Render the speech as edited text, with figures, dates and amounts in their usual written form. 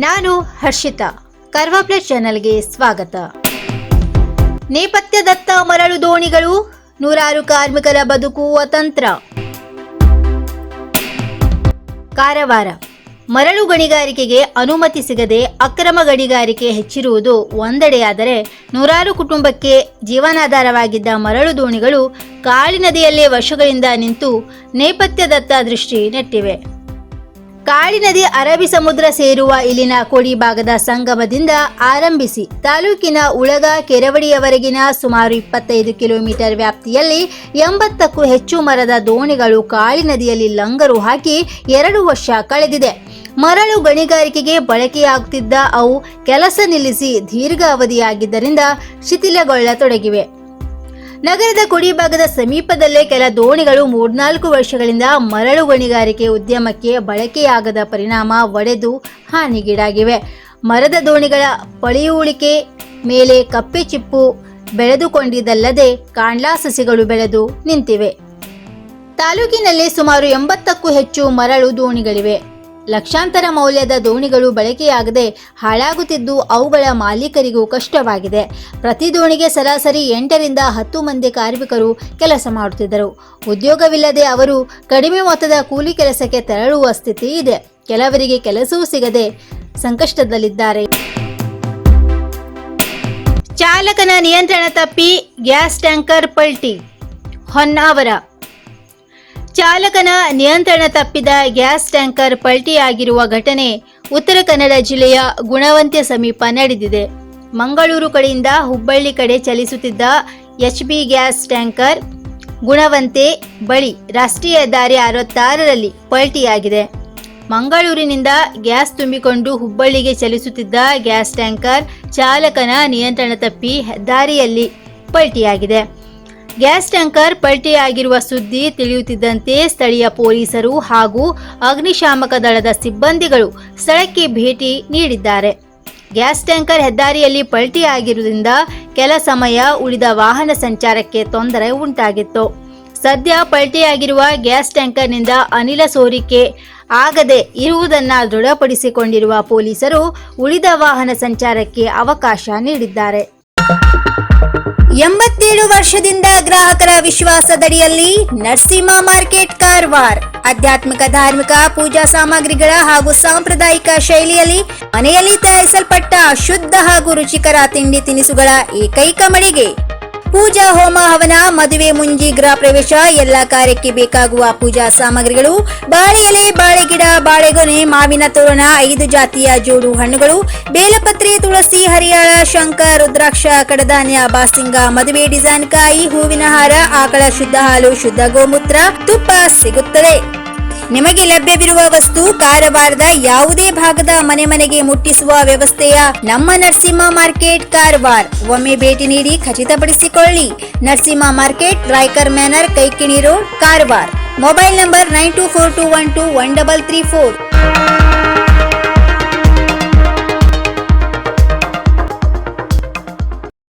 ನಾನು ಹರ್ಷಿತಾ, ಕರ್ವಾ ಪ್ಲಸ್ ಚಾನೆಲ್ಗೆ ಸ್ವಾಗತ. ನೇಪಥ್ಯದತ್ತ ಮರಳು ದೋಣಿಗಳು, ನೂರಾರು ಕಾರ್ಮಿಕರ ಬದುಕು ಅತಂತ್ರ. ಕಾರವಾರ ಮರಳು ಗಣಿಗಾರಿಕೆಗೆ ಅನುಮತಿ ಸಿಗದೆ ಅಕ್ರಮ ಗಣಿಗಾರಿಕೆ ಹೆಚ್ಚಿರುವುದು ಒಂದೆಡೆಯಾದರೆ, ನೂರಾರು ಕುಟುಂಬಕ್ಕೆ ಜೀವನಾಧಾರವಾಗಿದ್ದ ಮರಳು ದೋಣಿಗಳು ಕಾಳಿ ನದಿಯಲ್ಲೇ ವರ್ಷಗಳಿಂದ ನಿಂತು ನೇಪಥ್ಯದತ್ತ ದೃಷ್ಟಿ ನೆಟ್ಟಿವೆ. ಕಾಳಿ ನದಿ ಅರಬ್ಬಿ ಸಮುದ್ರ ಸೇರುವ ಇಲ್ಲಿನ ಕೋಡಿ ಭಾಗದ ಸಂಗಮದಿಂದ ಆರಂಭಿಸಿ ತಾಲೂಕಿನ ಉಳಗ ಕೆರವಡಿಯವರೆಗಿನ ಸುಮಾರು 25 ಕಿಲೋಮೀಟರ್ ವ್ಯಾಪ್ತಿಯಲ್ಲಿ 80ಕ್ಕೂ ಹೆಚ್ಚು ಮರದ ದೋಣಿಗಳು ಕಾಳಿ ನದಿಯಲ್ಲಿ ಲಂಗರು ಹಾಕಿ 2 ವರ್ಷ ಕಳೆದಿದೆ. ಮರಳು ಗಣಿಗಾರಿಕೆಗೆ ಬಳಕೆಯಾಗುತ್ತಿದ್ದ ಅವು ಕೆಲಸ ನಿಲ್ಲಿಸಿ ದೀರ್ಘಾವಧಿಯಾಗಿದ್ದರಿಂದ ಶಿಥಿಲಗೊಳ್ಳತೊಡಗಿವೆ. ನಗರದ ಕೋಡಿ ಭಾಗದ ಸಮೀಪದಲ್ಲೇ ಕೆಲ ದೋಣಿಗಳು 3-4 ವರ್ಷಗಳಿಂದ ಮರಳು ಗಣಿಗಾರಿಕೆ ಉದ್ಯಮಕ್ಕೆ ಬಳಕೆಯಾಗದ ಪರಿಣಾಮ ಒಡೆದು ಹಾನಿಗೀಡಾಗಿವೆ. ಮರದ ದೋಣಿಗಳ ಪಳಿಯುಳಿಕೆ ಮೇಲೆ ಕಪ್ಪೆ ಚಿಪ್ಪು ಬೆಳೆದುಕೊಂಡಿದ್ದಲ್ಲದೆ ಕಾಂಡ್ಲಾ ಸಸಿಗಳು ಬೆಳೆದು ನಿಂತಿವೆ. ತಾಲೂಕಿನಲ್ಲಿ ಸುಮಾರು 80ಕ್ಕೂ ಹೆಚ್ಚು ಮರಳು ದೋಣಿಗಳಿವೆ. ಲಕ್ಷಾಂತರ ಮೌಲ್ಯದ ದೋಣಿಗಳು ಬಳಕೆಯಾಗದೆ ಹಾಳಾಗುತ್ತಿದ್ದು ಅವುಗಳ ಮಾಲೀಕರಿಗೂ ಕಷ್ಟವಾಗಿದೆ. ಪ್ರತಿ ದೋಣಿಗೆ ಸರಾಸರಿ 8ರಿಂದ 10 ಮಂದಿ ಕಾರ್ಮಿಕರು ಕೆಲಸ ಮಾಡುತ್ತಿದ್ದರು. ಉದ್ಯೋಗವಿಲ್ಲದೆ ಅವರು ಕಡಿಮೆ ಮೊತ್ತದ ಕೂಲಿ ಕೆಲಸಕ್ಕೆ ತೆರಳುವ ಸ್ಥಿತಿ ಇದೆ. ಕೆಲವರಿಗೆ ಕೆಲಸವೂ ಸಿಗದೆ ಸಂಕಷ್ಟದಲ್ಲಿದ್ದಾರೆ. ಚಾಲಕನ ನಿಯಂತ್ರಣ ತಪ್ಪಿ ಗ್ಯಾಸ್ ಟ್ಯಾಂಕರ್ ಪಲ್ಟಿ. ಹೊನ್ನಾವರ ಚಾಲಕನ ನಿಯಂತ್ರಣ ತಪ್ಪಿದ ಗ್ಯಾಸ್ ಟ್ಯಾಂಕರ್ ಪಲ್ಟಿಯಾಗಿರುವ ಘಟನೆ ಉತ್ತರ ಕನ್ನಡ ಜಿಲ್ಲೆಯ ಗುಣವಂತೆ ಸಮೀಪ ನಡೆದಿದೆ. ಮಂಗಳೂರು ಕಡೆಯಿಂದ ಹುಬ್ಬಳ್ಳಿ ಕಡೆ ಚಲಿಸುತ್ತಿದ್ದ HB ಗ್ಯಾಸ್ ಟ್ಯಾಂಕರ್ ಗುಣವಂತೆ ಬಳಿ ರಾಷ್ಟ್ರೀಯ ಹೆದ್ದಾರಿ 66ರಲ್ಲಿ ಪಲ್ಟಿಯಾಗಿದೆ. ಮಂಗಳೂರಿನಿಂದ ಗ್ಯಾಸ್ ತುಂಬಿಕೊಂಡು ಹುಬ್ಬಳ್ಳಿಗೆ ಚಲಿಸುತ್ತಿದ್ದ ಗ್ಯಾಸ್ ಟ್ಯಾಂಕರ್ ಚಾಲಕನ ನಿಯಂತ್ರಣ ತಪ್ಪಿ ಹೆದ್ದಾರಿಯಲ್ಲಿ ಪಲ್ಟಿಯಾಗಿದೆ. ಗ್ಯಾಸ್ ಟ್ಯಾಂಕರ್ ಪಲ್ಟಿಯಾಗಿರುವ ಸುದ್ದಿ ತಿಳಿಯುತ್ತಿದ್ದಂತೆ ಸ್ಥಳೀಯ ಪೊಲೀಸರು ಹಾಗೂ ಅಗ್ನಿಶಾಮಕ ದಳದ ಸಿಬ್ಬಂದಿಗಳು ಸ್ಥಳಕ್ಕೆ ಭೇಟಿ ನೀಡಿದ್ದಾರೆ. ಗ್ಯಾಸ್ ಟ್ಯಾಂಕರ್ ಹೆದ್ದಾರಿಯಲ್ಲಿ ಪಲ್ಟಿಯಾಗಿರುವುದರಿಂದ ಕೆಲ ಸಮಯ ಉಳಿದ ವಾಹನ ಸಂಚಾರಕ್ಕೆ ತೊಂದರೆ ಉಂಟಾಗಿತ್ತು. ಸದ್ಯ ಪಲ್ಟಿಯಾಗಿರುವ ಗ್ಯಾಸ್ ಟ್ಯಾಂಕರ್ನಿಂದ ಅನಿಲ ಸೋರಿಕೆ ಆಗದೆ ಇರುವುದನ್ನು ದೃಢಪಡಿಸಿಕೊಂಡಿರುವ ಪೊಲೀಸರು ಉಳಿದ ವಾಹನ ಸಂಚಾರಕ್ಕೆ ಅವಕಾಶ ನೀಡಿದ್ದಾರೆ. 87 ವರ್ಷದಿಂದ ಗ್ರಾಹಕರ ವಿಶ್ವಾಸದಡಿಯಲ್ಲಿ ನರಸಿಂಹ ಮಾರ್ಕೆಟ್ ಕಾರವಾರ ಆಧ್ಯಾತ್ಮಿಕ ಧಾರ್ಮಿಕ ಪೂಜಾ ಸಾಮಗ್ರಿಗಳ ಹಾಗೂ ಸಾಂಪ್ರದಾಯಿಕ ಶೈಲಿಯಲ್ಲಿ ಮನೆಯಲ್ಲಿ ತಯಾರಿಸಲ್ಪಟ್ಟ ಶುದ್ಧ ಹಾಗೂ ರುಚಿಕರ ತಿಂಡಿ ತಿನಿಸುಗಳ ಏಕೈಕ ಮಳಿಗೆ. ಪೂಜಾ ಹೋಮ ಹವನ, ಮದುವೆ, ಮುಂಜಿ, ಗೃಹ ಪ್ರವೇಶ ಎಲ್ಲ ಕಾರ್ಯಕ್ಕೆ ಬೇಕಾಗುವ ಪೂಜಾ ಸಾಮಗ್ರಿಗಳು, ಬಾಳೆ ಎಲೆ, ಬಾಳೆಗಿಡ, ಬಾಳೆಗೊನೆ, ಮಾವಿನ ತೋರಣ, 5 ಜಾತಿಯ ಜೋಡು ಹಣ್ಣುಗಳು, ಬೇಲಪತ್ರೆ, ತುಳಸಿ, ಹರಿಯಾಳ, ಶಂಖ, ರುದ್ರಾಕ್ಷ, ಕಡಧಾನ್ಯ, ಬಾಸಿಂಗ, ಮದುವೆ ಡಿಸೈನ್ ಕಾಯಿ, ಹೂವಿನ ಹಾರ, ಆಕಳ ಶುದ್ಧ ಹಾಲು, ಶುದ್ಧ ಗೋಮೂತ್ರ, ತುಪ್ಪ ಸಿಗುತ್ತದೆ. ನಿಮಗೆ ಲಭ್ಯವಿರುವ ವಸ್ತು ಕಾರವಾರದ ಯಾವುದೇ ಭಾಗದ ಮನೆಗೆ ಮುಟ್ಟಿಸುವ ವ್ಯವಸ್ಥೆಯ ನಮ್ಮ ನರಸಿಂಹ ಮಾರ್ಕೆಟ್ ಕಾರವಾರ. ಒಮ್ಮೆ ಭೇಟಿ ನೀಡಿ ಖಚಿತಪಡಿಸಿಕೊಳ್ಳಿ. Narasimha market, Raikar manner, Kaikini road, Karwar. Mobile number 9242121334.